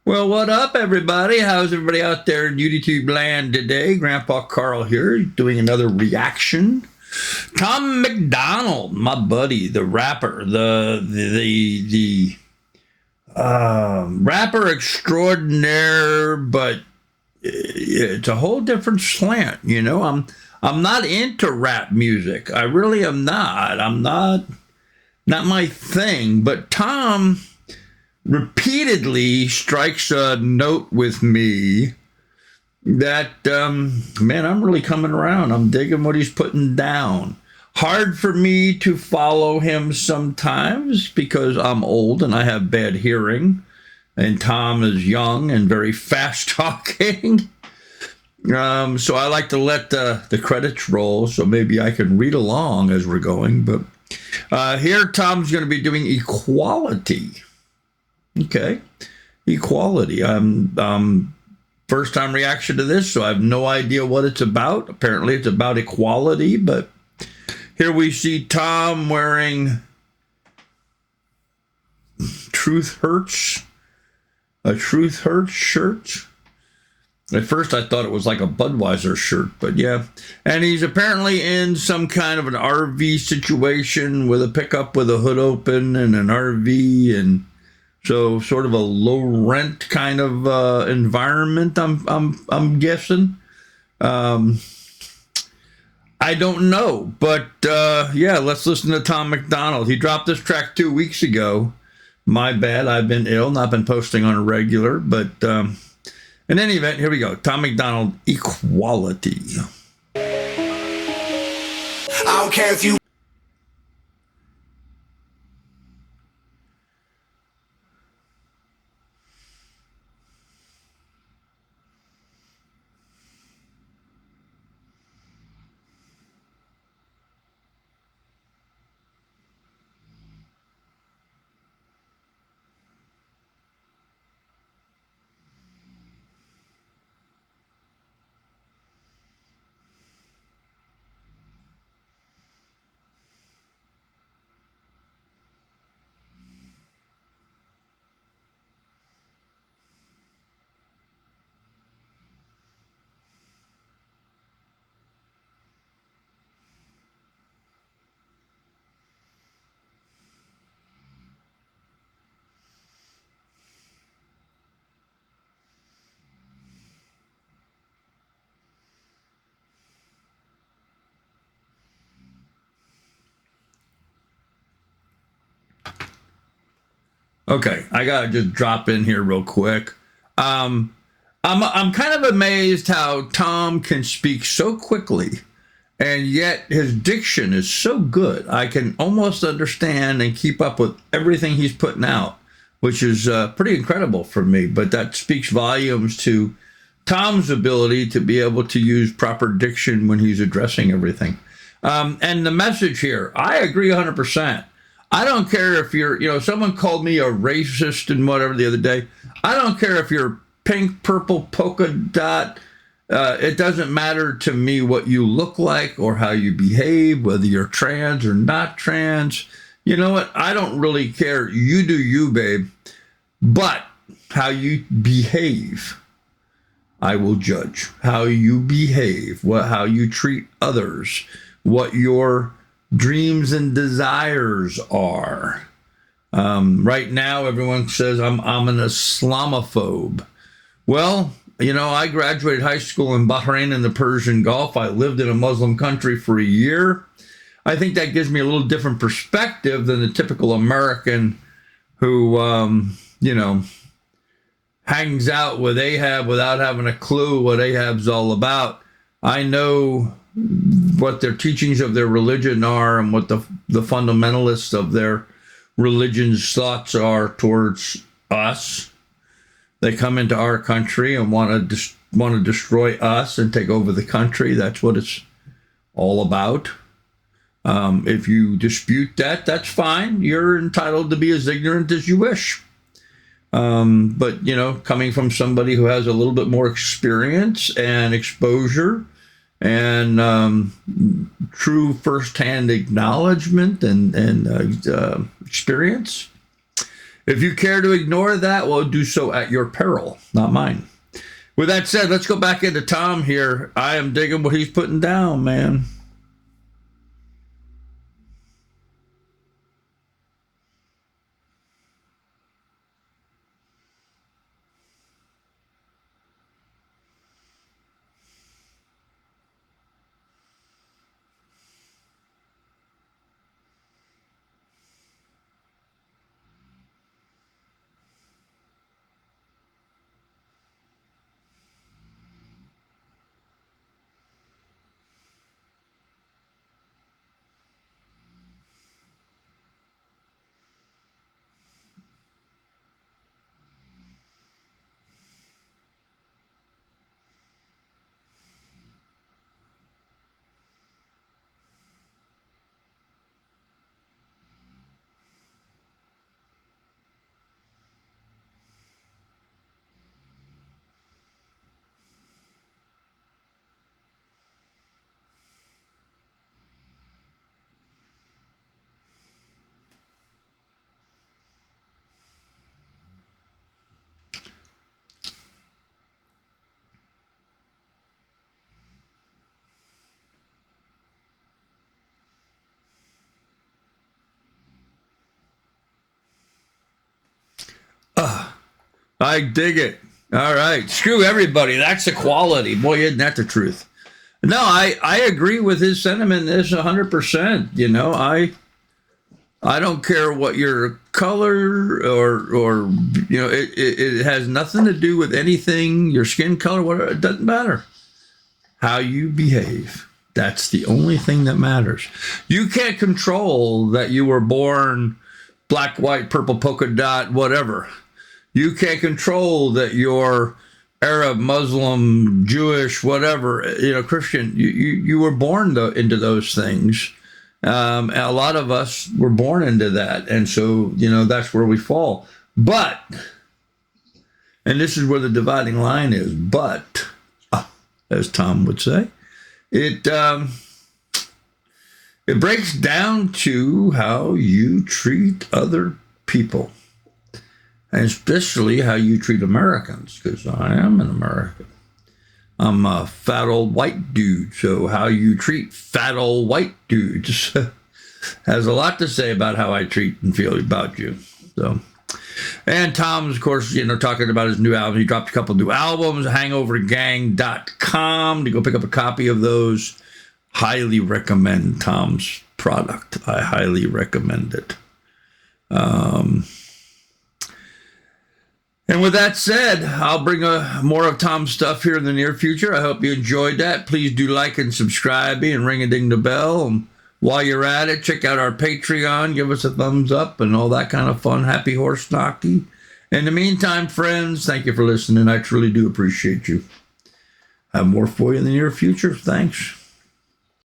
Well, what up, everybody? How's everybody out there in YouTube land today? Grandpa Carl here, doing another reaction. Tom MacDonald, my buddy, the rapper, the rapper extraordinaire, but it's a whole different slant. I'm not into rap music. I really am not. I'm not my thing. But Tom repeatedly strikes a note with me that, man, I'm really coming around. I'm digging what he's putting down. Hard for me to follow him sometimes because I'm old and I have bad hearing, and Tom is young and very fast talking. So I like to let the credits roll so maybe I can read along as we're going. But here Tom's going to be doing equality. Okay, equality. First time reaction to this, so I have no idea what it's about. Apparently it's about equality, but here we see Tom wearing Truth Hurts, a Truth Hurts shirt. At first I thought it was like a Budweiser shirt, but yeah. And he's apparently in some kind of an RV situation with a pickup with a hood open and an RV, and so sort of a low rent kind of environment. I'm guessing. I don't know, but yeah, let's listen to Tom MacDonald. He dropped this track 2 weeks ago. My bad. I've been ill, not been posting on a regular, but in any event, here we go. Tom MacDonald, Equality. I don't care if you Okay, I gotta just drop in here real quick. I'm kind of amazed how Tom can speak so quickly, and yet his diction is so good. I can almost understand and keep up with everything he's putting out, which is pretty incredible for me. But that speaks volumes to Tom's ability to be able to use proper diction when he's addressing everything. And the message here, I agree 100%. I don't care if you're, someone called me a racist and whatever the other day. I don't care if you're pink, purple, polka dot. It doesn't matter to me what you look like or how you behave, whether you're trans or not trans. You know what? I don't really care. You do you, babe. But how you behave, I will judge. How you behave, how you treat others, what your dreams and desires are. Right now, everyone says I'm an Islamophobe. Well, I graduated high school in Bahrain in the Persian Gulf. I lived in a Muslim country for a year. I think that gives me a little different perspective than the typical American who, hangs out with Ahab without having a clue what Ahab's all about. I know what their teachings of their religion are and what the fundamentalists of their religion's thoughts are towards us. They come into our country and want to destroy us and take over the country. That's what it's all about. If you dispute that, that's fine. You're entitled to be as ignorant as you wish. But, coming from somebody who has a little bit more experience and exposure and true firsthand acknowledgement and experience, If you care to ignore that, well, do so at your peril, not mine. With that said, let's go back into Tom here. I am digging what he's putting down, man. I dig it. All right. Screw everybody. That's the quality. Boy, isn't that the truth? No, I agree with his sentiment. This 100%. You know, I don't care what your color or you know, it has nothing to do with anything, your skin color, whatever. It doesn't matter. How you behave. That's the only thing that matters. You can't control that you were born black, white, purple, polka dot, whatever. You can't control that you're Arab, Muslim, Jewish, whatever, you know, Christian. You were born into those things. And a lot of us were born into that. And so, you know, that's where we fall. But, and this is where the dividing line is, but, as Tom would say, it breaks down to how you treat other people. And especially how you treat Americans, because I am an American. I'm a fat old white dude, so how you treat fat old white dudes has a lot to say about how I treat and feel about you. So, and Tom's, of course, you know, talking about his new album. He dropped a couple new albums, hangovergang.com, to go pick up a copy of those. Highly recommend Tom's product. I highly recommend it. And with that said, I'll bring more of Tom's stuff here in the near future. I hope you enjoyed that. Please do like and subscribe and ring-a-ding the bell. And while you're at it, check out our Patreon. Give us a thumbs up and all that kind of fun. Happy horse knocky. In the meantime, friends, thank you for listening. I truly do appreciate you. I have more for you in the near future. Thanks.